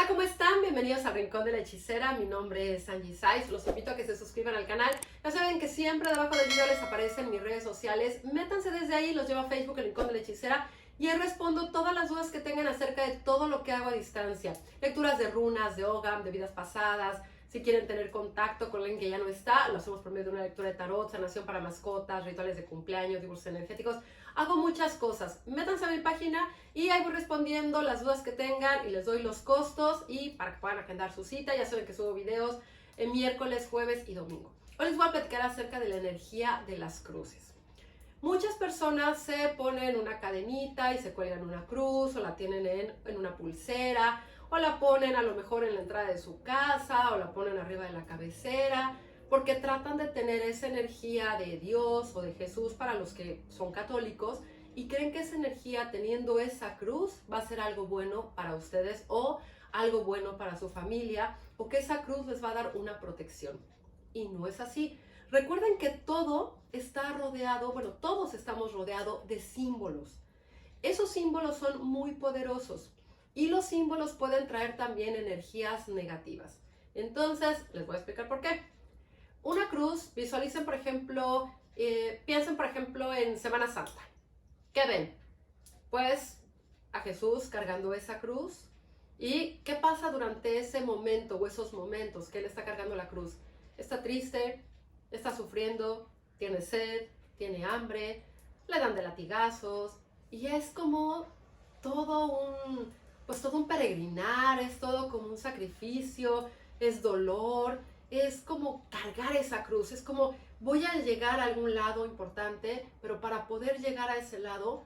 Hola, ¿cómo están? Bienvenidos al Rincón de la Hechicera. Mi nombre es Angie Saiz. Los invito a que se suscriban al canal. Ya saben que siempre debajo del video les aparecen mis redes sociales. Métanse desde ahí, los llevo a Facebook, el Rincón de la Hechicera. Y ahí respondo todas las dudas que tengan acerca de todo lo que hago a distancia. Lecturas de runas, de Ogam, de vidas pasadas. Si quieren tener contacto con alguien que ya no está, lo hacemos por medio de una lectura de tarot, sanación para mascotas, rituales de cumpleaños, divorcios energéticos. Hago muchas cosas. Métanse a mi página y ahí voy respondiendo las dudas que tengan y les doy los costos y para que puedan agendar su cita. Ya saben que subo videos en miércoles, jueves y domingo. Hoy les voy a platicar acerca de la energía de las cruces. Muchas personas se ponen una cadenita y se cuelgan una cruz o la tienen en una pulsera o la ponen a lo mejor en la entrada de su casa o la ponen arriba de la cabecera porque tratan de tener esa energía de Dios o de Jesús para los que son católicos y creen que esa energía teniendo esa cruz va a ser algo bueno para ustedes o algo bueno para su familia o que esa cruz les va a dar una protección. Y no es así. Recuerden que todo está rodeado, bueno, todos estamos rodeados de símbolos. Esos símbolos son muy poderosos y los símbolos pueden traer también energías negativas. Entonces, les voy a explicar por qué. Una cruz, visualicen por ejemplo, piensen por ejemplo en Semana Santa. ¿Qué ven? Pues a Jesús cargando esa cruz. ¿Y qué pasa durante ese momento o esos momentos que Él está cargando la cruz? Está triste, está sufriendo, tiene sed, tiene hambre, le dan de latigazos y es como todo un peregrinar, es todo como un sacrificio, es dolor, es como cargar esa cruz, es como voy a llegar a algún lado importante, pero para poder llegar a ese lado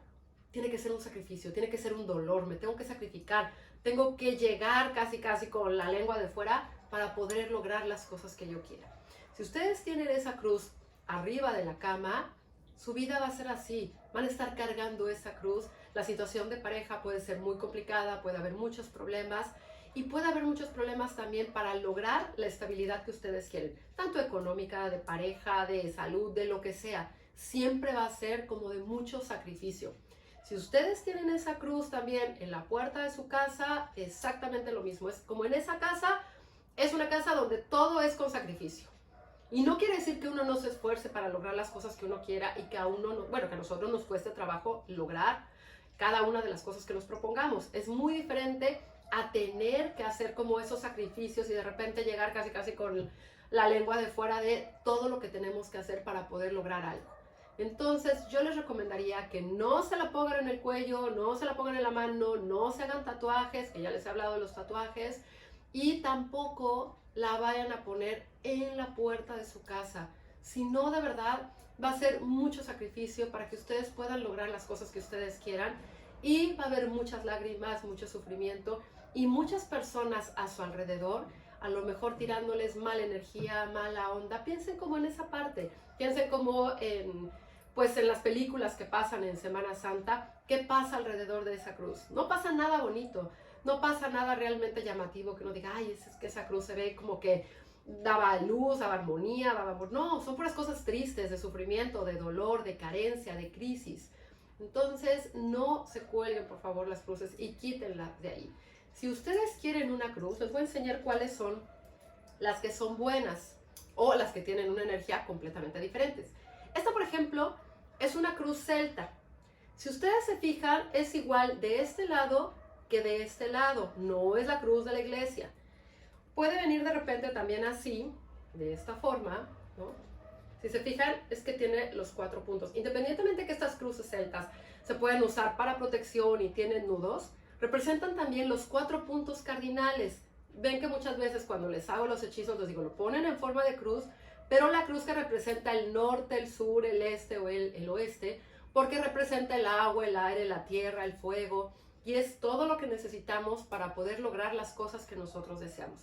tiene que ser un sacrificio, tiene que ser un dolor, me tengo que sacrificar, tengo que llegar casi con la lengua de fuera para poder lograr las cosas que yo quiera. Si ustedes tienen esa cruz arriba de la cama, su vida va a ser así, van a estar cargando esa cruz. La situación de pareja puede ser muy complicada, puede haber muchos problemas y puede haber muchos problemas también para lograr la estabilidad que ustedes quieren, tanto económica, de pareja, de salud, de lo que sea. Siempre va a ser como de mucho sacrificio. Si ustedes tienen esa cruz también en la puerta de su casa, exactamente lo mismo. Es como en esa casa, es una casa donde todo es con sacrificio. Y no quiere decir que uno no se esfuerce para lograr las cosas que uno quiera y que a uno, que a nosotros nos cueste trabajo lograr cada una de las cosas que nos propongamos. Es muy diferente a tener que hacer como esos sacrificios y de repente llegar casi con la lengua de fuera de todo lo que tenemos que hacer para poder lograr algo. Entonces yo les recomendaría que no se la pongan en el cuello, no se la pongan en la mano, no se hagan tatuajes, que ya les he hablado de los tatuajes, y tampoco la vayan a poner en la puerta de su casa. Si no, de verdad va a ser mucho sacrificio para que ustedes puedan lograr las cosas que ustedes quieran y va a haber muchas lágrimas, mucho sufrimiento y muchas personas a su alrededor a lo mejor tirándoles mala energía, mala onda. Piensen como en esa parte, piensen como en las películas que pasan en Semana Santa, ¿qué pasa alrededor de esa cruz? No pasa nada bonito, no pasa nada realmente llamativo que uno diga, ay, es que esa cruz se ve como que daba luz, daba armonía, daba amor. No, son puras cosas tristes, de sufrimiento, de dolor, de carencia, de crisis. Entonces, no se cuelguen, por favor, las cruces y quítenlas de ahí. Si ustedes quieren una cruz, les voy a enseñar cuáles son las que son buenas o las que tienen una energía completamente diferente. Esta, por ejemplo, es una cruz celta. Si ustedes se fijan, es igual de este lado que de este lado. No es la cruz de la iglesia. Puede venir de repente también así, de esta forma, ¿no? Si se fijan, es que tiene los 4 puntos. Independientemente que estas cruces celtas se pueden usar para protección y tienen nudos, representan también los 4 puntos cardinales. Ven que muchas veces cuando les hago los hechizos, les digo, lo ponen en forma de cruz, pero la cruz que representa el norte, el sur, el este o el oeste, porque representa el agua, el aire, la tierra, el fuego, y es todo lo que necesitamos para poder lograr las cosas que nosotros deseamos.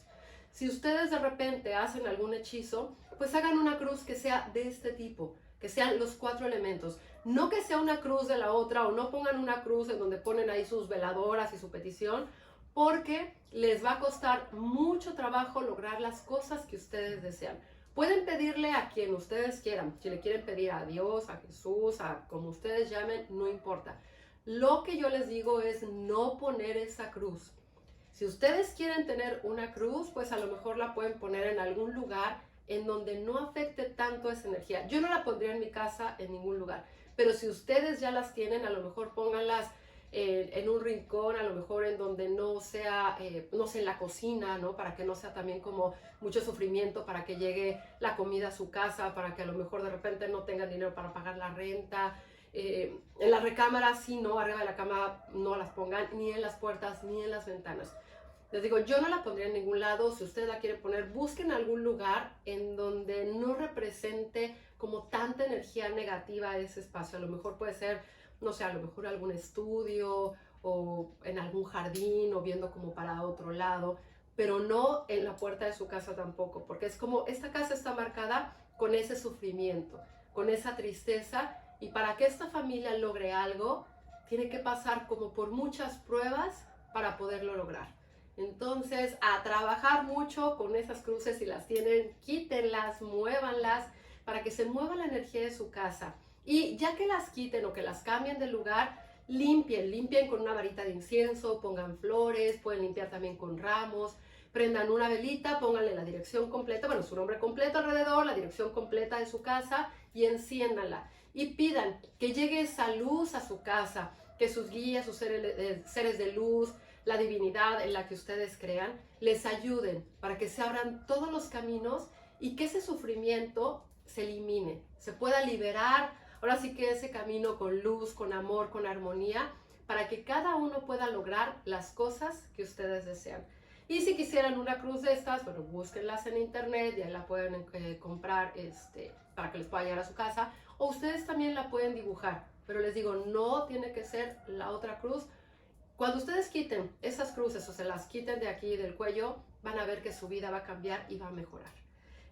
Si ustedes de repente hacen algún hechizo, pues hagan una cruz que sea de este tipo, que sean los 4 elementos. No que sea una cruz de la otra o no pongan una cruz en donde ponen ahí sus veladoras y su petición, porque les va a costar mucho trabajo lograr las cosas que ustedes desean. Pueden pedirle a quien ustedes quieran. Si le quieren pedir a Dios, a Jesús, a como ustedes llamen, no importa. Lo que yo les digo es no poner esa cruz. Si ustedes quieren tener una cruz, pues a lo mejor la pueden poner en algún lugar en donde no afecte tanto esa energía. Yo no la pondría en mi casa en ningún lugar, pero si ustedes ya las tienen, a lo mejor pónganlas en un rincón, a lo mejor en donde no sea, no sé, en la cocina, ¿no? Para que no sea también como mucho sufrimiento, para que llegue la comida a su casa, para que a lo mejor de repente no tengan dinero para pagar la renta. En la recámara sí, no, arriba de la cama no las pongan, ni en las puertas, ni en las ventanas. Les digo, yo no la pondría en ningún lado. Si ustedes la quieren poner, busquen algún lugar en donde no represente como tanta energía negativa ese espacio. A lo mejor puede ser, no sé, a lo mejor algún estudio o en algún jardín o viendo como para otro lado, pero no en la puerta de su casa tampoco, porque es como esta casa está marcada con ese sufrimiento, con esa tristeza, y para que esta familia logre algo, tiene que pasar como por muchas pruebas para poderlo lograr. Entonces, a trabajar mucho con esas cruces. Si las tienen, quítenlas, muévanlas, para que se mueva la energía de su casa. Y ya que las quiten o que las cambien de lugar, limpien con una varita de incienso, pongan flores, pueden limpiar también con ramos, prendan una velita, pónganle la dirección completa, bueno, su nombre completo alrededor, la dirección completa de su casa, y enciéndanla. Y pidan que llegue esa luz a su casa, que sus guías, sus seres de luz, la divinidad en la que ustedes crean, les ayuden para que se abran todos los caminos y que ese sufrimiento se elimine, se pueda liberar. Ahora sí que ese camino con luz, con amor, con armonía, para que cada uno pueda lograr las cosas que ustedes desean. Y si quisieran una cruz de estas, bueno, búsquenlas en internet, ya la pueden comprar para que les pueda llegar a su casa, o ustedes también la pueden dibujar. Pero les digo, no tiene que ser la otra cruz. Cuando ustedes quiten esas cruces o se las quiten de aquí del cuello, van a ver que su vida va a cambiar y va a mejorar.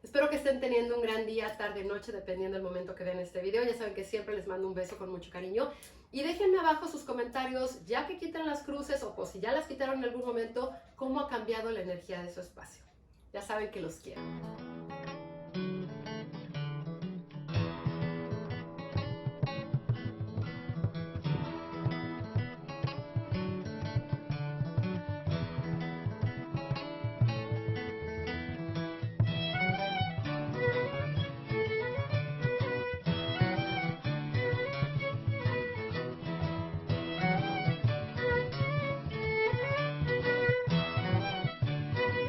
Espero que estén teniendo un gran día, tarde, noche, dependiendo del momento que vean este video. Ya saben que siempre les mando un beso con mucho cariño. Y déjenme abajo sus comentarios, ya que quitan las cruces o si ya las quitaron en algún momento, cómo ha cambiado la energía de su espacio. Ya saben que los quiero.